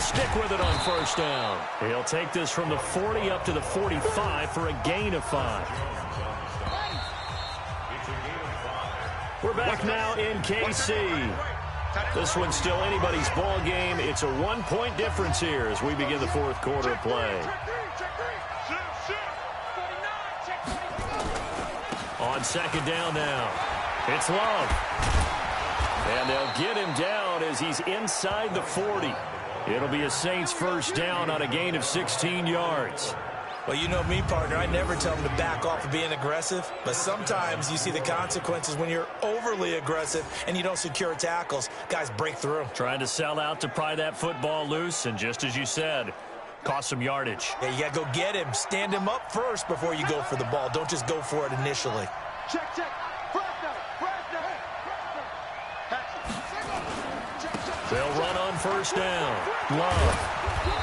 stick with it on first down. He'll take this from the 40 up to the 45 for a gain of 5. We're back now in KC. This one's still anybody's ball game. It's a 1-point difference here as we begin the fourth quarter of play. On second down now, it's Love. And they'll get him down as he's inside the 40. It'll be a Saints first down on a gain of 16 yards. Well, you know me, partner. I never tell them to back off of being aggressive. But sometimes you see the consequences when you're overly aggressive and you don't secure tackles. Guys break through. Trying to sell out to pry that football loose. And just as you said, cost some yardage. Yeah, you got to go get him. Stand him up first before you go for the ball. Don't just go for it initially. Check. They'll run on first down. Love.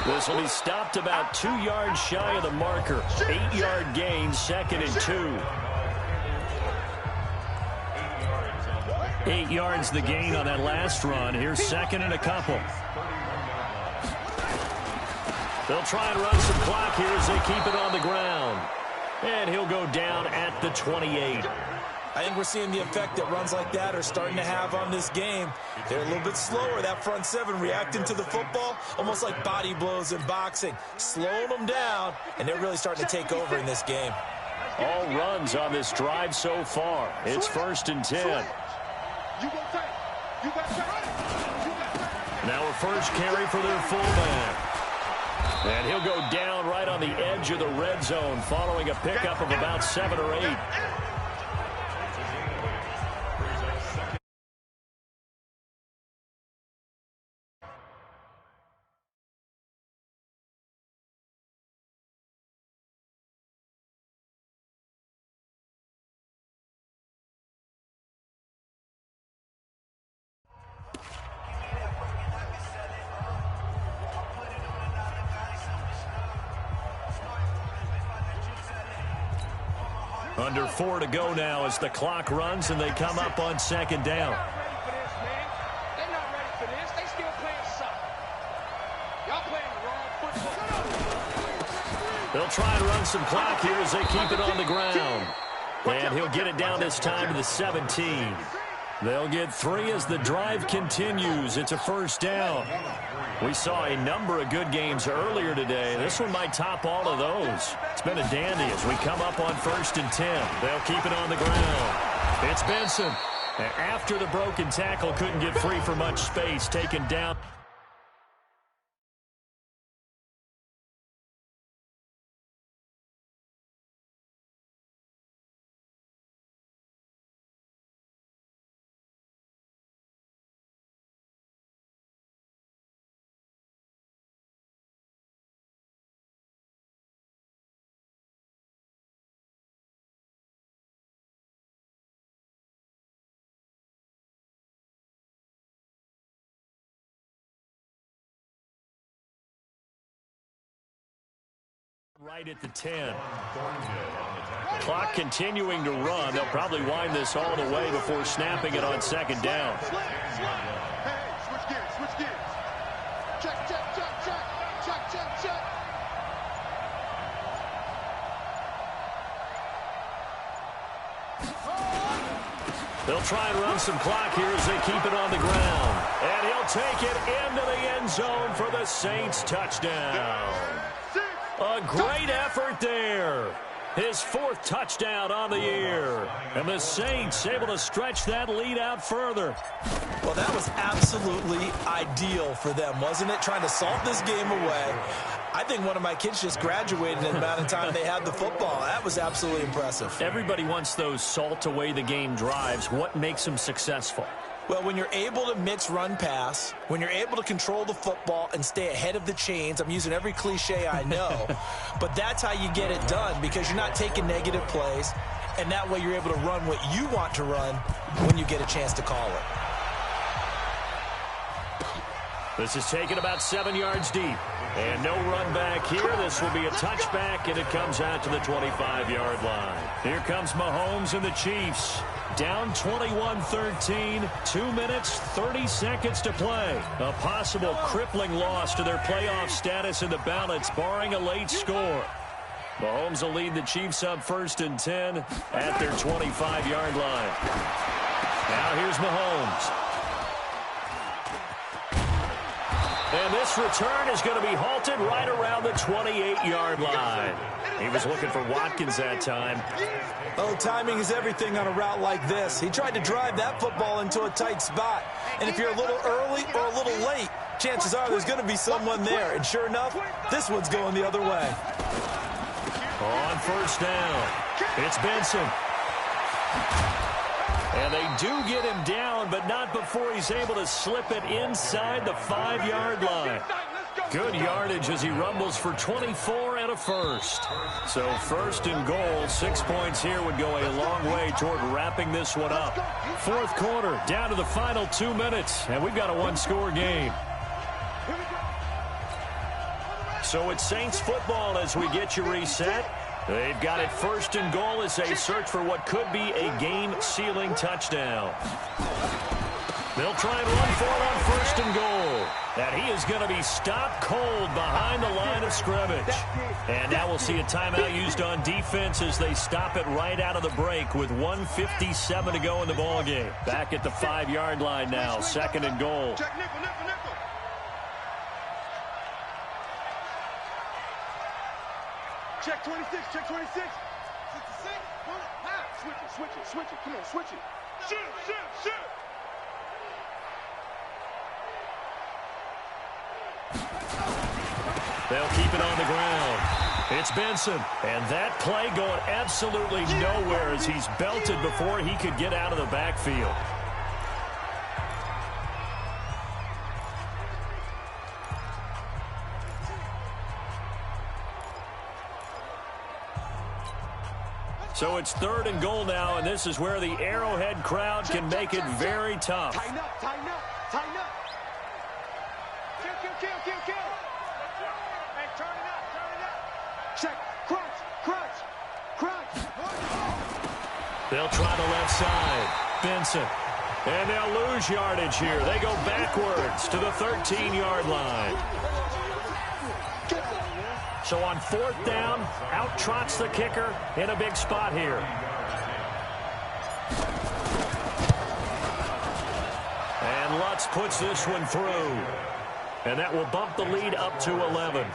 This will be stopped about 2 yards shy of the marker. 8-yard gain, 2nd and 2. 8 yards the gain on that last run. Here's 2nd and a couple. They'll try and run some clock here as they keep it on the ground. And he'll go down at the 28. I think we're seeing the effect that runs like that are starting to have on this game. They're a little bit slower, that front seven, reacting to the football, almost like body blows in boxing. Slowing them down, and they're really starting to take over in this game. All runs on this drive so far. It's 1st and 10. Now a first carry for their fullback. And he'll go down right on the edge of the red zone following a pickup of about 7 or 8. Under 4 to go now as the clock runs and they come up on second down. They're not ready for this. They still playing soccer. Y'all playing the wrong football. They'll try and run some clock here as they keep it on the ground. And he'll get it down this time to the 17. They'll get 3 as the drive continues. It's a first down. We saw a number of good games earlier today. This one might top all of those. It's been a dandy as we come up on 1st and 10. They'll keep it on the ground. It's Benson. After the broken tackle, couldn't get free for much space, taken down. Right at the 10. Clock continuing to run. They'll probably wind this all the way before snapping it on second down. Hey, switch gears. Check. They'll try and run some clock here as they keep it on the ground. And he'll take it into the end zone for the Saints touchdown. A great effort there. His 4th touchdown on the year. And the Saints able to stretch that lead out further. Well, that was absolutely ideal for them, wasn't it? Trying to salt this game away. I think one of my kids just graduated in the amount of time they had the football. That was absolutely impressive. Everybody wants those salt away the game drives. What makes them successful? Well, when you're able to mix run pass, when you're able to control the football and stay ahead of the chains, I'm using every cliche I know, but that's how you get it done because you're not taking negative plays, and that way you're able to run what you want to run when you get a chance to call it. This is taken about 7 yards deep. And no run back here. This will be a touchback, and it comes out to the 25-yard line. Here comes Mahomes and the Chiefs. Down 21-13, 2 minutes, 30 seconds to play. A possible crippling loss to their playoff status in the balance, barring a late score. Mahomes will lead the Chiefs up 1st and 10 at their 25-yard line. Now here's Mahomes. And this return is going to be halted right around the 28-yard line. He was looking for Watkins that time. Oh, timing is everything on a route like this. He tried to drive that football into a tight spot. And if you're a little early or a little late, chances are there's going to be someone there. And sure enough, this one's going the other way. On 1st down, it's Benson. And they do get him down, but not before he's able to slip it inside the 5-yard line. Good yardage as he rumbles for 24 and a first. So 1st and goal, 6 points here would go a long way toward wrapping this one up. 4th quarter, down to the final 2 minutes, and we've got a one-score game. So it's Saints football as we get you reset. They've got it 1st and goal as they search for what could be a game-sealing touchdown. They'll try and run for it on 1st and goal. And he is going to be stopped cold behind the line of scrimmage. And now we'll see a timeout used on defense as they stop it right out of the break with 1:57 to go in the ballgame. Back at the 5-yard line now, 2nd and goal. Check 26, check 26. 66, switch it, come on, switch it. Shoot. They'll keep it on the ground. It's Benson, and that play going absolutely nowhere as he's belted before he could get out of the backfield. So it's 3rd and goal now, and this is where the Arrowhead crowd can make it very tough. Tighten up. Kill. Hey, turn it up. Check, crunch. They'll try the left side. Benson. And they'll lose yardage here. They go backwards to the 13-yard line. So on 4th down, out trots the kicker in a big spot here. And Lutz puts this one through. And that will bump the lead up to 11.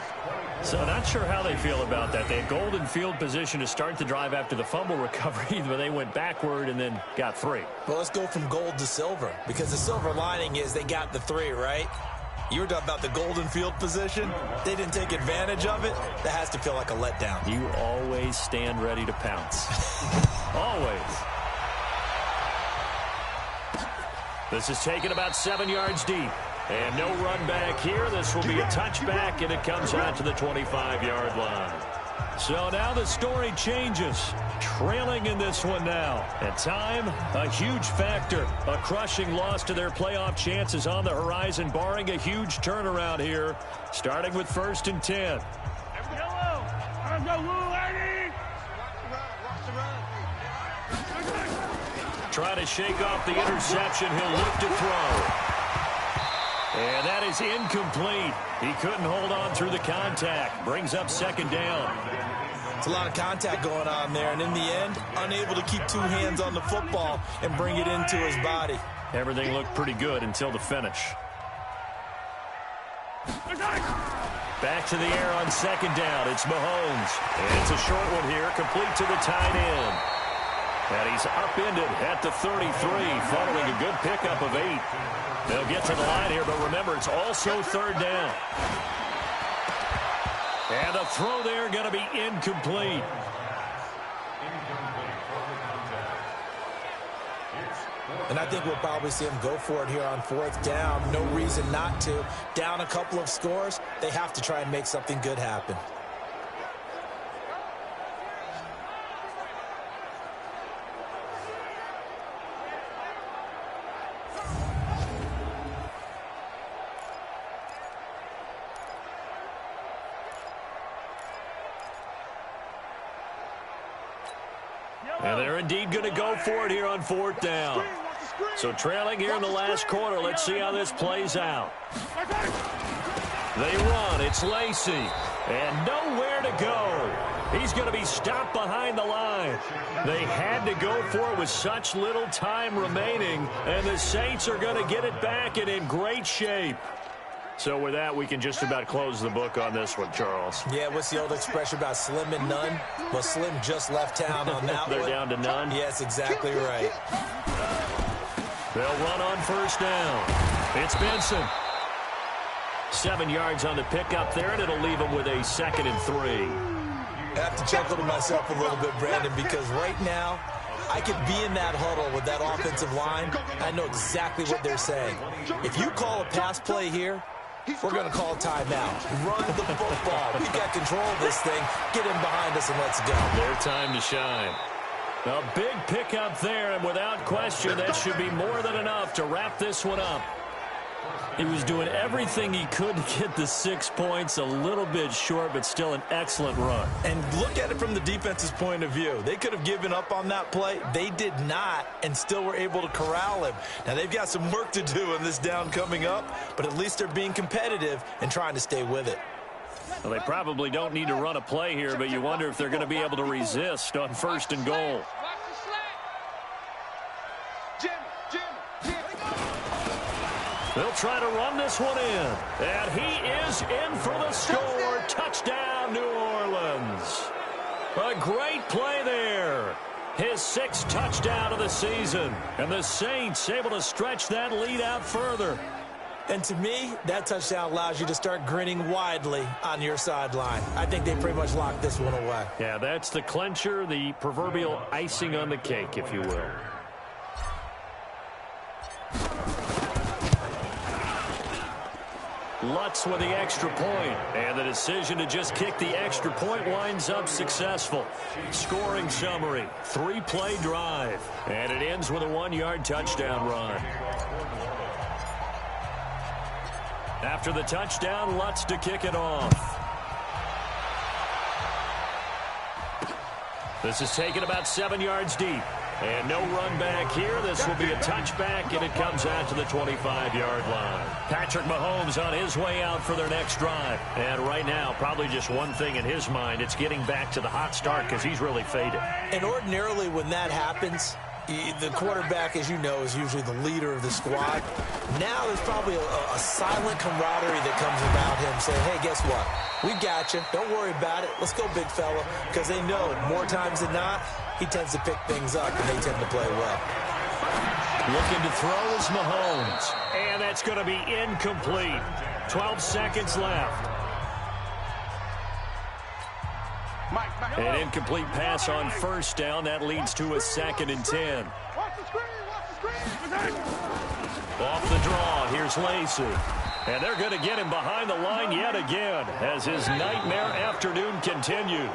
So not sure how they feel about that. They had golden field position to start the drive after the fumble recovery, but they went backward and then got 3. Well, let's go from gold to silver, because the silver lining is they got the 3, right? You were talking about the golden field position. They didn't take advantage of it. That has to feel like a letdown. You always stand ready to pounce. Always. This is taken about 7 yards deep. And no run back here. This will be a touchback, and it comes out to the 25-yard line. So now the story changes. Trailing in this one now. At time, a huge factor. A crushing loss to their playoff chances on the horizon, barring a huge turnaround here, starting with 1st and 10. Try to shake off the interception. He'll look to throw. And that is incomplete. He couldn't hold on through the contact. Brings up 2nd down. It's a lot of contact going on there, and in the end, unable to keep 2 hands on the football and bring it into his body. Everything looked pretty good until the finish. Back to the air on 2nd down. It's Mahomes. And it's a short one here, complete to the tight end. And he's upended at the 33, following a good pickup of 8. They'll get to the line here, but remember, it's also 3rd down. And the throw there going to be incomplete. And I think we'll probably see him go for it here on 4th down. No reason not to. Down a couple of scores, they have to try and make something good happen. And they're indeed going to go for it here on 4th down. So trailing here in the last quarter. Let's see how this plays out. They run. It's Lacey. And nowhere to go. He's going to be stopped behind the line. They had to go for it with such little time remaining. And the Saints are going to get it back and in great shape. So with that, we can just about close the book on this one, Charles. Yeah, what's the old expression about slim and none? Well, Slim just left town on that They're one. down to none? Yes, exactly right. They'll run on 1st down. It's Benson. 7 yards on the pickup there, and it'll leave them with a 2nd and 3. I have to chuckle to myself a little bit, Brandon, because right now I could be in that huddle with that offensive line. I know exactly what they're saying. If you call a pass play here, we're going to call a timeout. Run the football. We've got control of this thing. Get him behind us and let's go. Their time to shine. A big pickup there, and without question, that should be more than enough to wrap this one up. He was doing everything he could to get the 6 points, a little bit short, but still an excellent run. And look at it from the defense's point of view. They could have given up on that play. They did not, and still were able to corral him. Now, they've got some work to do in this down coming up, but at least they're being competitive and trying to stay with it. Well, they probably don't need to run a play here, but you wonder if they're going to be able to resist on 1st and goal. They'll try to run this one in. And he is in for the score. Touchdown, New Orleans. A great play there. His 6th touchdown of the season. And the Saints able to stretch that lead out further. And to me, that touchdown allows you to start grinning widely on your sideline. I think they pretty much locked this one away. Yeah, that's the clincher, the proverbial icing on the cake, if you will. Lutz with the extra point, and the decision to just kick the extra point winds up successful. Scoring summary, 3-play drive, and it ends with a 1-yard touchdown run. After the touchdown, Lutz to kick it off. This is taken about 7 yards deep. And no run back here. This will be a touchback, and it comes out to the 25-yard line. Patrick Mahomes on his way out for their next drive. And right now, probably just one thing in his mind. It's getting back to the hot start because he's really faded. And ordinarily when that happens, the quarterback, as you know, is usually the leader of the squad. Now there's probably a silent camaraderie that comes about him saying, hey, guess what? We got you. Don't worry about it. Let's go, big fella. Because they know more times than not, he tends to pick things up, and they tend to play well. Looking to throw is Mahomes. And that's going to be incomplete. 12 seconds left. An incomplete pass on 1st down. That leads to a 2nd and 10. Off the draw, here's Lacey. And they're going to get him behind the line yet again as his nightmare afternoon continues.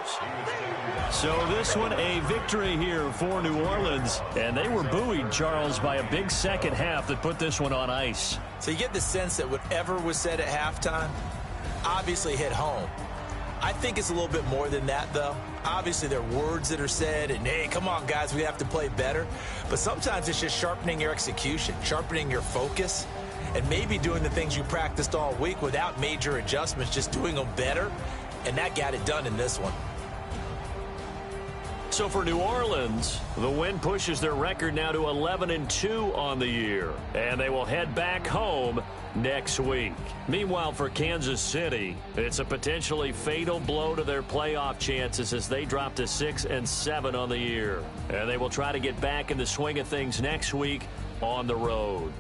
So this one a victory here for New Orleans. And they were buoyed, Charles, by a big second half that put this one on ice. So you get the sense that whatever was said at halftime obviously hit home. I think it's a little bit more than that, though. Obviously, there are words that are said, and, hey, come on, guys, we have to play better. But sometimes it's just sharpening your execution, sharpening your focus, and maybe doing the things you practiced all week without major adjustments, just doing them better. And that got it done in this one. So for New Orleans, the win pushes their record now to 11-2 on the year. And they will head back home next week. Meanwhile, for Kansas City, it's a potentially fatal blow to their playoff chances as they drop to 6-7 on the year. And they will try to get back in the swing of things next week on the road.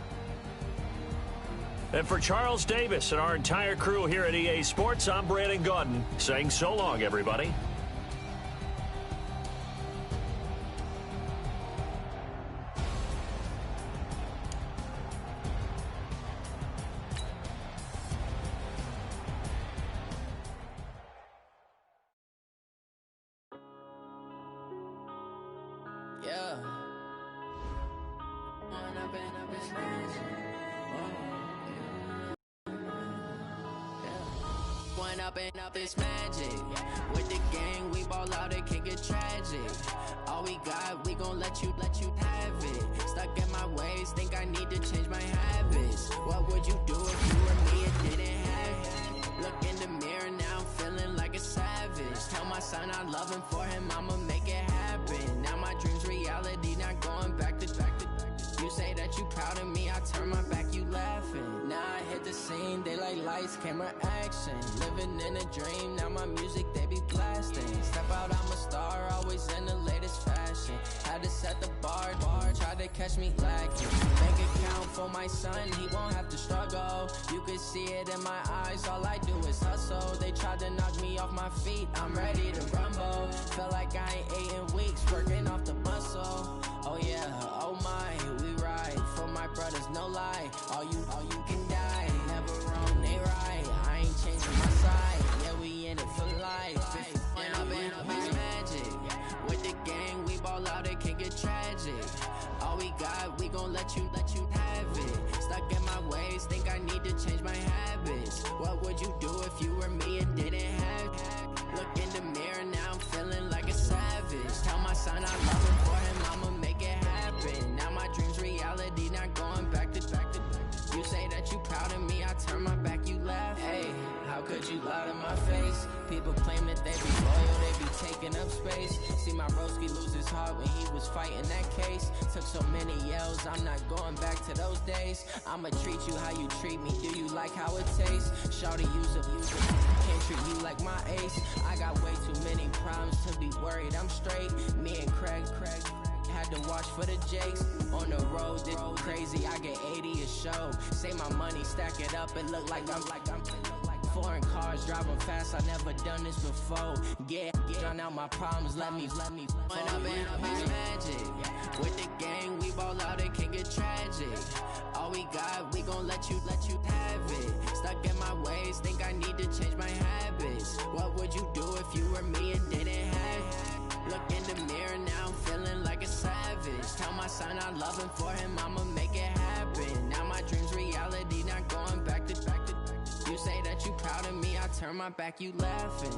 And for Charles Davis and our entire crew here at EA Sports, I'm Brandon Gaudin saying so long, everybody. Yeah. Point up and up, it's magic. With the gang, we ball out, it can get tragic. All we got, we gon' let you have it. Stuck in my ways, think I need to change my habits. What would you do if you were me and didn't have it? Look in the mirror, now I'm feeling like a savage. Tell my son I love him, for him I'ma make it happen. Now my dream's reality, not going back to. You say that you proud of me, I turn my back, you laughing. Now I hit the scene, they like lights, camera, action. Living in a dream, now my music, they be blasting. Step out, I'm a star, always in the latest fashion. Had to set the bar, try to catch me lacking. Bank account for my son, he won't have to struggle. You can see it in my eyes, all I do is hustle. They tried to knock me off my feet, I'm ready to rumble. Feel like I ain't ate in weeks, working off the muscle. Oh yeah, oh my, we ride for my brothers, no lie. All you can die, never wrong, they right. I ain't changing my side, yeah, we in it for life. And up it's magic. With the gang, we ball out, it can get tragic. All we got, we gon' let you have it. Stuck in my ways, think I need to change my habits. What would you do if you were me and didn't have it? Look in the mirror, now I'm feeling like a savage. Tell my son I love him, for him I'ma make it happen. Now my dream's reality, not going back to. You say that you proud of me, I turn my back, you laugh. Hey, how could you lie to my face? People claim that they be loyal, they be taking up space. See my broski lose his heart when he was fighting that case. Took so many yells, I'm not going back to those days. I'ma treat you how you treat me, do you like how it tastes? Shawty, use it, can't treat you like my ace. I got way too many problems to be worried, I'm straight. Me and Craig had to watch for the Jakes. On the road, this crazy, I get 80 a show. Say my money, stack it up, it look like I'm foreign cars, driving fast, I never done this before. Get drown out my problems, let me point up and it's magic. With the gang, we ball out, it can get tragic. All we got, we gon' let you have it. Stuck in my ways, think I need to change my habits. What would you do if you were me and didn't have it? Look in the mirror, now I'm feeling like a savage. Tell my son I love him, for him I'ma make it happen. Now my dream's reality, not going back to. You say that you proud of me, I turn my back, you laughing.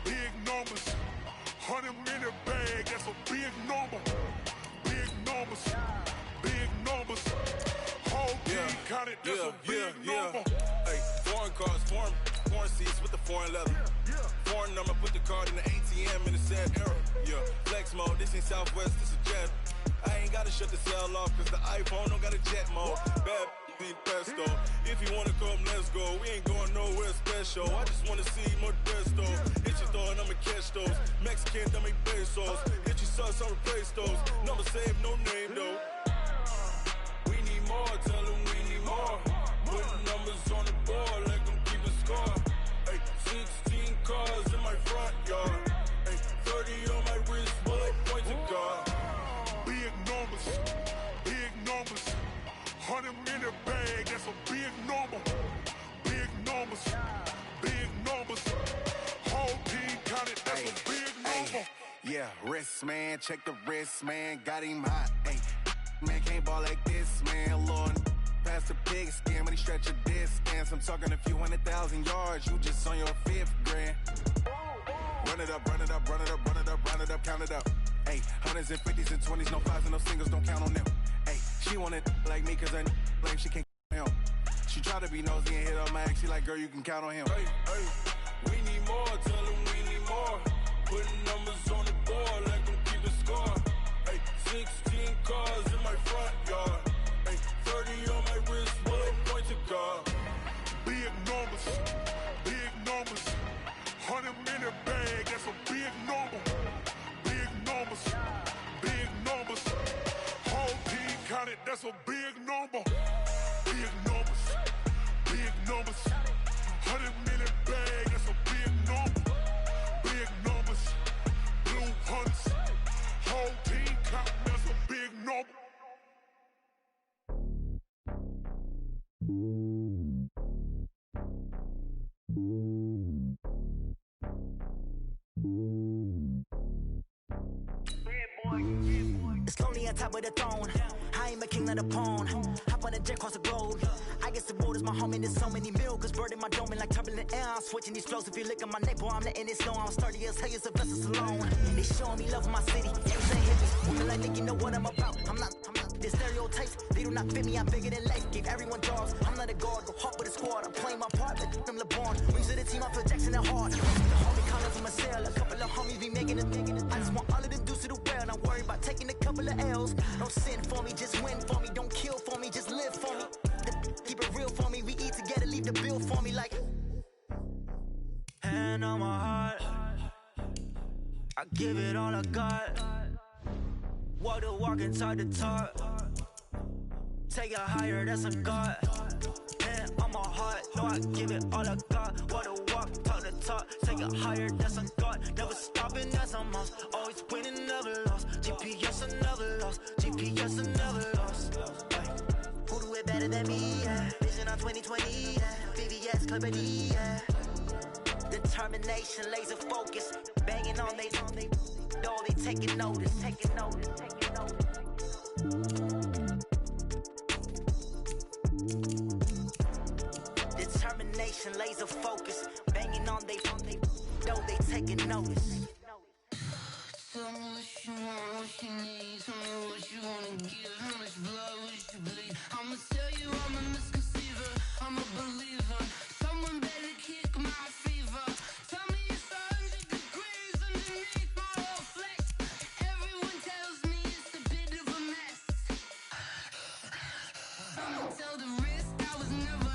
Big numbers, 100-minute bag, that's a big number. Big numbers, whole team counted, that's a big number. Hey, foreign cars, foreign seats with the foreign leather. Foreign number, put the card in the ATM in the sad era. Yeah, flex mode, this ain't Southwest, this is jet. I ain't gotta shut the cell off, cause the iPhone don't got a jet mode. Bad need pesto. If you wanna come, let's go. We ain't going nowhere special. I just wanna see more desto. Hit your throw and I'ma catch those. Mexican, dummy pesos. Hit your sauce, I'll replace those. Number save, no name though. We need more, tell them we need more. Put numbers on the board, let them keep a score. Hey, 16 cars in my front yard. Hey, 30 on my wrist, bullet point to God. Big numbers, 100-minute bag, that's a big number. Big numbers, whole team counted, that's a big number. Yeah, wrist man, check the wrist man, got him hot. Ay, man can't ball like this, man. Lord, past the pig skin when he stretch a distance. I'm talking a few 100,000 yards, you just on your 5th grand. Run it up, count it up. Ay, hundreds and 50s and 20s, no 5s and no singles, don't count on them. Ay, she want it like me cause I blame she can't him. She try to be nosy and hit up my ex, she like, girl, you can count on him. Hey, we need more, tell them we need more. Putting numbers on the board, let them keep a score. Hey, 16 cars in my front yard. Hey, 30 on my wrist, bullet point to God. Big numbers, 100-minute bag, that's a big number. Big numbers, whole team counted, that's a big number. big numbers. Big numbers. 100 million bag, that's a big number. Big numbers. Blue hunts. Whole team counting, that's a big number. It's lonely on top of the throne. I ain't a king of the pawn. Hop on a jet across the globe. I guess the road is my home and there's so many miracles burning my dome and like turbulent air. I'm switching these flows. If you look at my neck, boy, I'm letting it slow. I'm sturdy as hell, it's a vessel alone. They showing me love in my city. Everything hippies. Women like think you know what I'm about. I'm not. The stereotypes, they do not fit me. I'm bigger than life. Gave everyone jobs. I'm not a guard. Go hard with the squad. I'm playing my part, but I'm LeBron. Wings of the team, I feel Jackson and hard. The homie calling from a cell. A couple of homies be making it. I just want all of them dudes to the well. Not worry about taking a couple of L's. Don't sin for me, just win for me. Don't kill for me, just live for me. Keep it real for me. We eat together, leave the bill for me like. Hand on my heart. I give it all I got. Walk the walk inside the talk. Take it higher, that's a God. Hand on my heart, no, I give it all I got. Walk the walk, talk the talk. Take it higher, that's a God. Never stopping, that's a must. Always winning, never lost. GPS, I never lost. GPS, I never lost. Who do it better than me? Yeah. Vision on 2020, yeah. VVS, Clipper D, yeah. Determination, laser focus. Banging on they door, they taking notice, taking notice, taking notice. Determination, laser focus. Banging on they door, they taking notice. Tell me what you want, what you need. Tell me what you wanna give. How much blood would you bleed? I'ma tell you I'm a misconceiver. I'm a believer. Someone better kick my fever. Tell me it's 100 degrees underneath my whole flesh. Everyone tells me it's a bit of a mess. I'ma tell the risk I was never